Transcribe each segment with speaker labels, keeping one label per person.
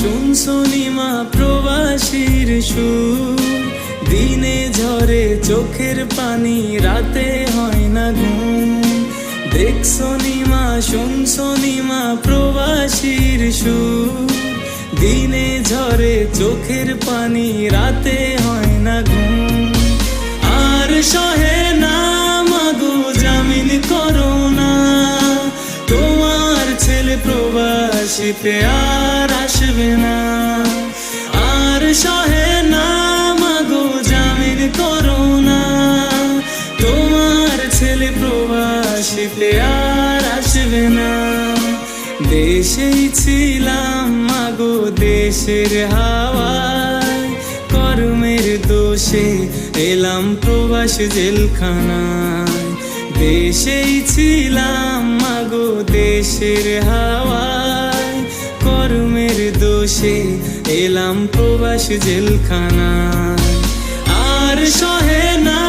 Speaker 1: শুনছনি মা প্রবাসীর সুর, দিনে ঝরে চোখের পানি, রাতে হয় না ঘুম। দেখছনি মা শুনছনি মা প্রবাসীর সুর, দিনে ঝরে চোখের পানি, রাতে হয় না ঘুম। আর সহে না মাগো জামিন করো না, তোমার ছেলে প্রবাসীতে আর আসবে না। আর সহে না মাগো জামিন করো না, তোমার ছেলে প্রবাসীতে আর আসবে না। দেশেই ছিলাম মাগো দেশের হাওয়ায়, কর্মের দোষে এলাম প্রবাস জেলখানায়। দেশেই ছিলাম মাগো দেশের হাওয়ায়, কর্মের দোষে এলাম প্রবাস জেলখানায়। আর সহে না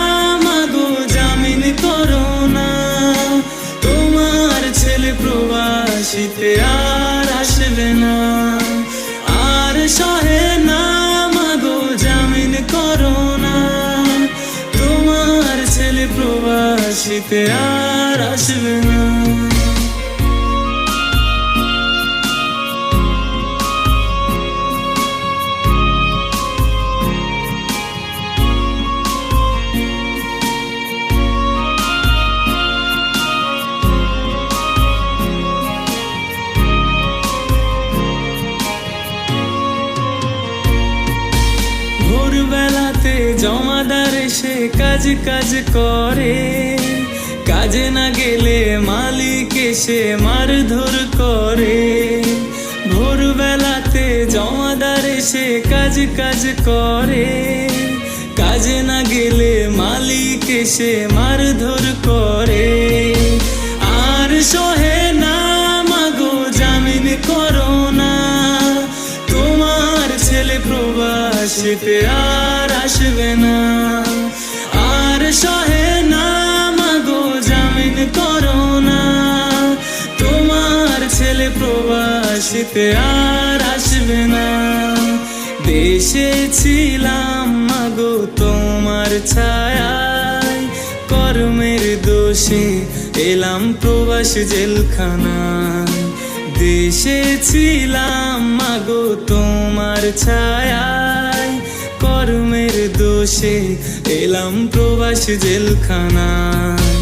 Speaker 1: মাগো জামিন করো না, তোমার ছেলে প্রবাসীতে আর আসবে না। আর সহে না মাগো জামিন করো না, তোমার ছেলে প্রবাসীতে আর আসবে না। ভোরবেলাতে জমাদার এসে কাজ কাজ করে, কাজে না গেলে মালিক এসে মারধর করে। ভোরবেলাতে জমাদার এসে কাজ কাজ করে, কাজে না গেলে মালিক এসে মারধর করে। আর সহে না মাগো জামিন করো না, তোমার ছেলে প্রবাসীতে আর আসবে না। আর সহে না মাগো জামিন করো না, তোমার ছেলে প্রবাসীতে আর আসবে না। দেশে ছিলাম মাগো তোমার ছায়ায়, কর্মের দোষে এলাম প্রবাস জেলখানায়। দেশে ছিলাম মাগো তোমার ছায়ায়, কর্মের দোষে এলাম প্রবাস জেলখানায়।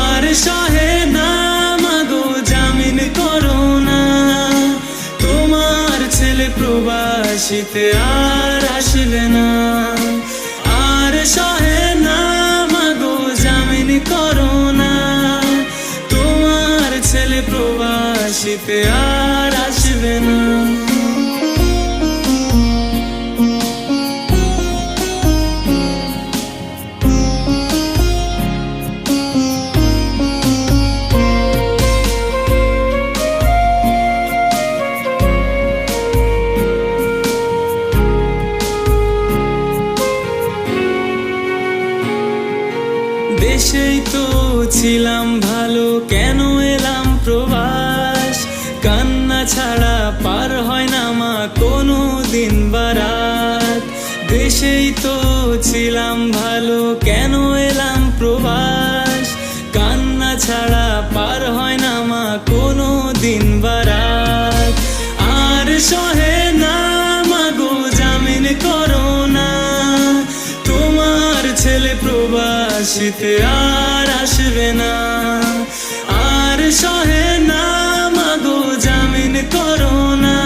Speaker 1: আর সহে না মাগো জামিন করো না, তোমার ছেলে প্রবাসীতে আর আসবে না। আর সহে না মাগো জামিন করো না, তোমার ছেলে প্রবাসীতে আর আসবে না। দেশেই তো ছিলাম ভালো, কেন এলাম প্রবাস? কান্না ছাড়া পার হয় না মা কোনো দিন বারাত। দেশেই তো ছিলাম ভালো, কেন এলাম প্রবাস? কান্না ছাড়া পার হয় না মা কোনো দিন বারাত। আর সহে না মাগো জামিন করো না, তোমার ছেলে প্রবাসীতে আর আসবে না। আর সহে না মাগো জামিন করো না,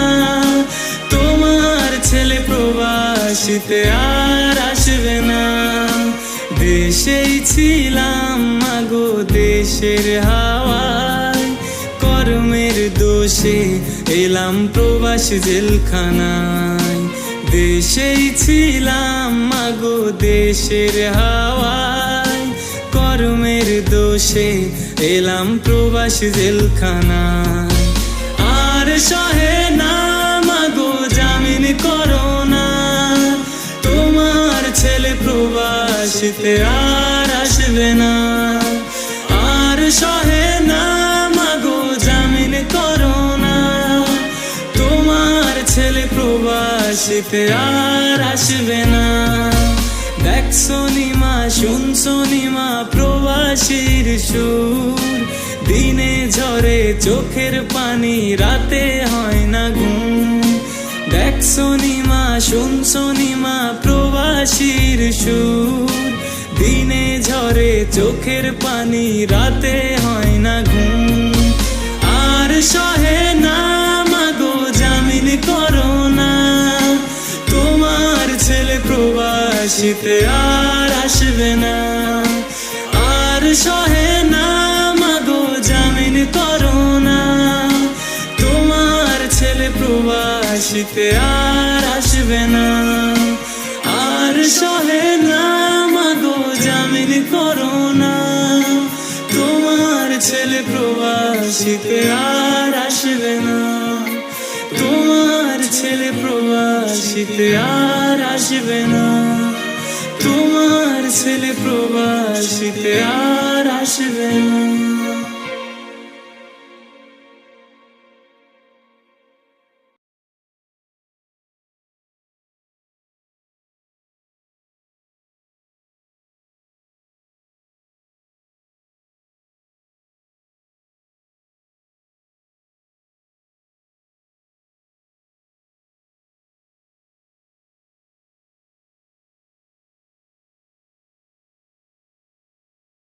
Speaker 1: তোমার ছেলে প্রবাসীতে আর আসবে না। দেশেই ছিলাম মাগো দেশের হাওয়ায়, কর্মের দোষে এলাম প্রবাস জেলখানায়। দেশেই ছিলাম মাগো দেশের হাওয়ায়, কর্মের দোষে এলাম প্রবাস জেলখানায়। আর সহে না মাগো জামিন করো না, তোমার ছেলে প্রবাসীতে আর আসবে না। আর সহে না মাগো জামিন করো না, তোমার ছেলে প্রবাসীতে আর আসবে না। দেখছো নিমা শুনছো নিমা প্রবাসীর সুর, দিনে ঝরে চোখের পানি রাতে হয় না ঘুম। দেখছো নিমা শুনছো নিমা প্রবাসীর সুর, দিনে ঝরে চোখের পানি রাতে হয় না ঘুম। আর সহে না মাগো জামিন করো না, তোমার ছেলে প্রবাসীতে আর আসবে না। আর সহে না মাগো জামিন করো না, তোমার ছেলে প্রবাসীতে আর আসবে না। আর সহে না মাগো জামিন করো না, তোমার ছেলে প্রবাসীতে আর আসবে না। তোমার ছেলে প্রবাসীতে আর আসবে না, তোমার ছেলে প্রবাসীতে আর আসবে না।